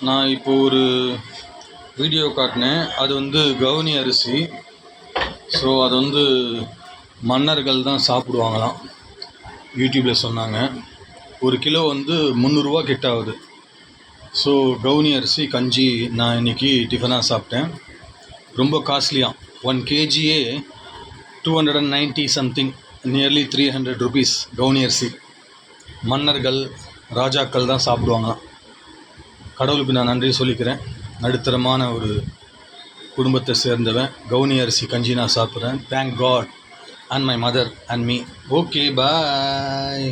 நான் இப்போ ஒரு வீடியோ காட்டினேன். அது வந்து கவுனி அரிசி. ஸோ அது வந்து மன்னர்கள் தான் சாப்பிடுவாங்களாம், யூடியூப்பில் சொன்னாங்க. ஒரு கிலோ வந்து 300 கிட்ட ஆகுது. ஸோ கவுனி அரிசி கஞ்சி நான் இன்றைக்கி டிஃபனாக சாப்பிட்டேன். ரொம்ப காஸ்ட்லியாக 1 kgயே 290 சம்திங், நியர்லி 300 ருபீஸ். கவுனி அரிசி மன்னர்கள் ராஜாக்கள் தான் சாப்பிடுவாங்களாம். கடவுளுக்கு நான் நன்றி சொல்லிக்கிறேன். நடுத்தரமான ஒரு குடும்பத்தை சேர்ந்தவன். கவுனி அரிசி கஞ்சி நான் சாப்பிட்றேன். Thank God and my mother and me. Okay, bye.